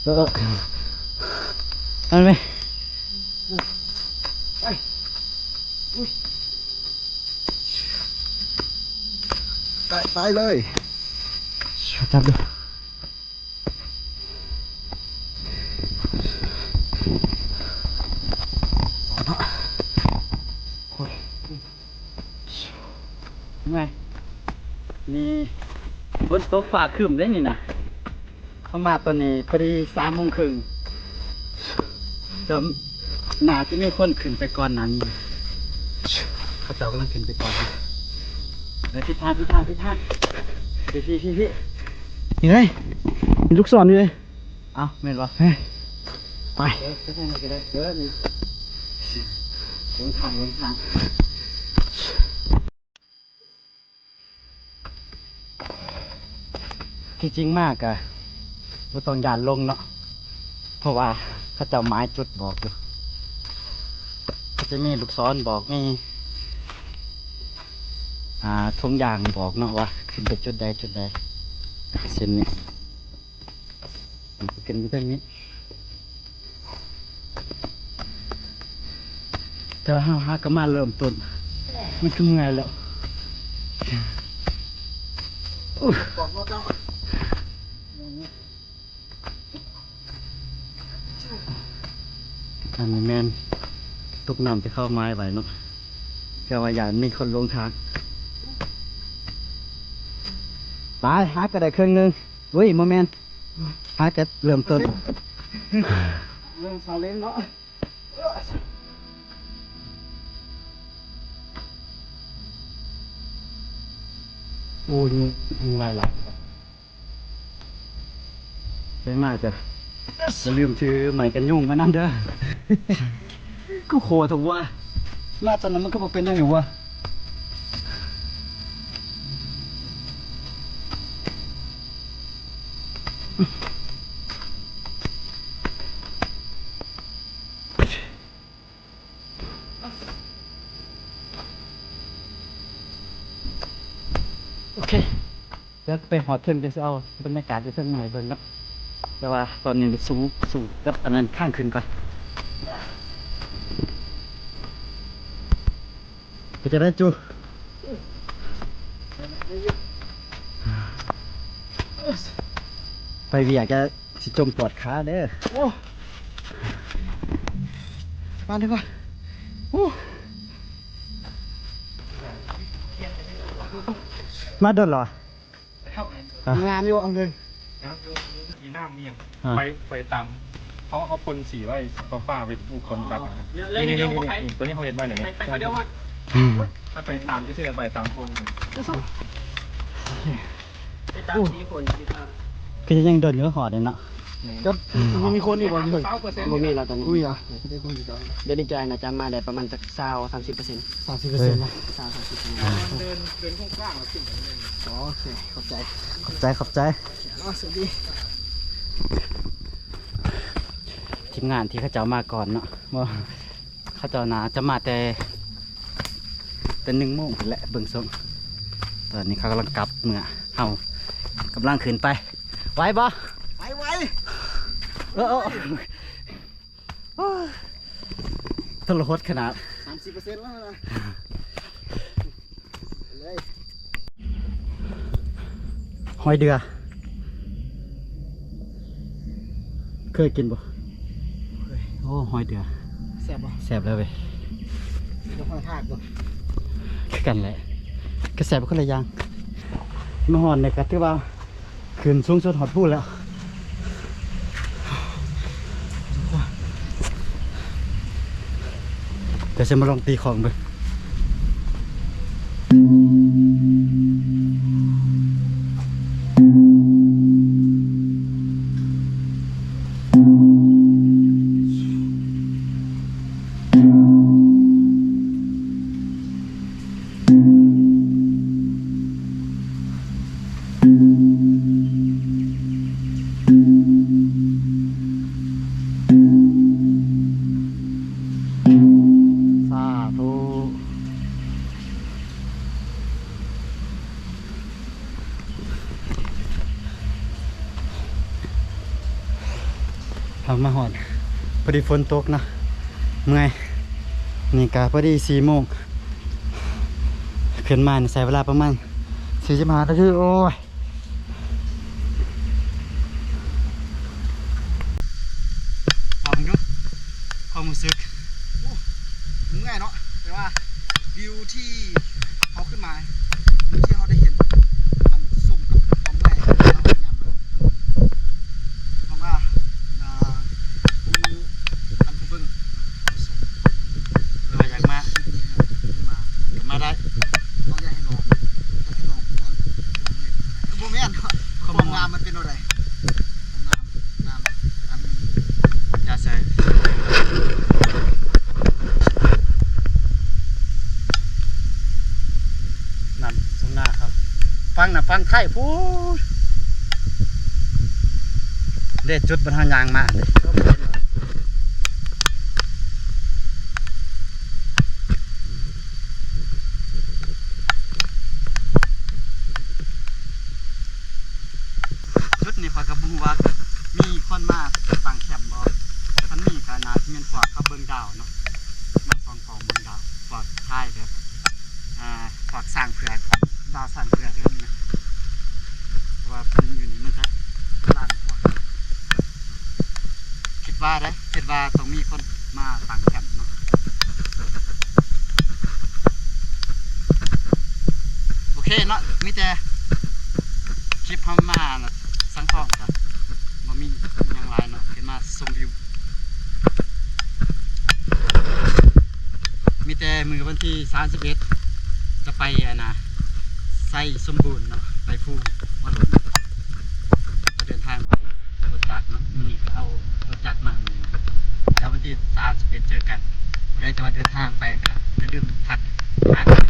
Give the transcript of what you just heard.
อันไหมไปเลยจับดูไงนี่บนโต๊ะฝาขึ้นได้นี่นะเข้ามาตัวนี้พอดี3:30เดี๋ยวหนาที่ไม่คนขึ้นไปก่อนนั้นเขาเจ้ากำลังขึ้นไปก่อนเดี๋ยวพี่ยังไงมีลูกศรอยู่เลยเอาเม็นวะไปลงทางที่จริงมากอะไม่ต้องยานลงเนาะเพราะว่าเขาจะไม้จุดบอกอยู่เขาจะมีลูกศรบอกมีทุกอย่างบอกเนาะว่าขึ้นไปจุดใดเส้นนี้ขึ้นไปตรงนี้แต่ว่าห้าก็มาเริ่มต้นมันคือไงแล้วอันนี้แมนตุกน้ำจะเข้าไม้ไว้เนาะแค่ว่าอย่างมีคนลงทางตายหาก็ได้ครึ่งนึงอุ้ยโมเมนต์หาก็เริ่มต้นเริ่มสาวเล่นเนาะโอ้ยยุงลายหลับใช่มากจ้ะจะลืมชื่อใหม่กันยุ่งมานั่นเด้อก็โคตรว่ามาตอนนั้นมันก็มาเป็นได้อยู่วะโอเคเดี๋ยวไปหอเทิงจะเอาบรรยากาศจะเทิงหน่อยเบิ่งครับแต่ว่าตอนนี้สูงกับอันนั้นข้างขึ้นก่อนก็จะได้จูไปเวียกจะสิจมปวดขาเด้อมาดีกว่ามาเดินเหรองานอยู่อันหนึ่งอีน้ำเมียงไปตามเขาพ่นสีไว้ฟ้าไปผู้คนตัดนี่ตัวนี้เขาเห็นไว้ไหนถ้าไปตามที่เชื่อไปตามคนก็จะยังเดินเยอะหอดเลยเนาะก็มันมีคนอยู่บ่เลยบ่มีเราตอนนี้ อุ้ยอ่ะได้คนอยู่ตอน เดี๋ยวนี้ใจนะจะมาได้ประมาณสัก30% 30%นะ30%เดินข้างล่างแล้วขึ้นอย่างนี้ อ๋อโอเคขอบใจ ขอบใจอ๋อสวัสดีทีมงานที่เขาเจ้ามาก่อนเนาะว่าเขาเจ้านาจะมาแต่1 โมงแหละเบิ่งส่งตอนนี้เขากำลังกลับเมื่อเขากำลังขึ้นไปไหวบ่ไวทรหดขนาด 30%แล้วนะเลย หอยเดือเคยกินบ่โอ้หอยเดือ แซ่บป่ะ แซ่บเลยเว้ย เดี๋ยวค่อยทากก่อน คือกันแหละกระแสเป็นคนละอย่างมาหอนเนี่ยก็ถือว่าขึ้นสูงสุดหอดพูดแล้วเดี๋ยวจะมาลองตีของดูสาธุ เอามาหอดพอดีฝนตกเนาะเมื่อยนี่กะพอดี4 โมงขึ้นมาใช้เวลาประมาณ45 นาทีโอ้ยลองดูความรู้สึก ง่ายเนาะแต่ว่าวิวที่เขาขึ้นมาที่เขาได้เห็นมันสุ่มกับความแรงที่เราพยายามมาเพราะว่าอันผู้เบิ้งสม เราอยากมามาได้ ต้องอยากให้ลองก่อนโมเมนต์ความงามมันเป็นอะไรความงามอันนี้ อย่าใส่นั่นสงหน้าครับฟังนะฟังไทยพูดเด็ดจุดบรรทางยางมากเลยจุดนี้พอยกับบุ้งว่ามีคนมาตั้งแคมป์บ่ท่านนี้ก็น่าจะเป็นพวกเขาเบิ่งดาวเนาะมาส่องกองเบิ่งดาวพวกชายแบบพวกสร้างเผือกดาวสร้างเผือกเรื่องนี้นะเพราะว่ามันอยู่นี่มันจะเป็นลานพวกนี้คิดว่าต้องมีคนมาตั้งแคมป์เนาะโอเคเนาะมีแต่คลิปเขามาสังทองครับบ่มีหยังหลายเนาะเห็นมาชมวิวมีแต่มือวันที่31จะไปไส้สมบูรณ์เนาะไปภูวันหลวงก็เดินทางรถจักรเนาะมื้อนี้ก็เอารถจักรมาแล้ววันที่31เจอกันเดี๋ยวจะมาเดินทางไปก็อย่าลืมทักหากัน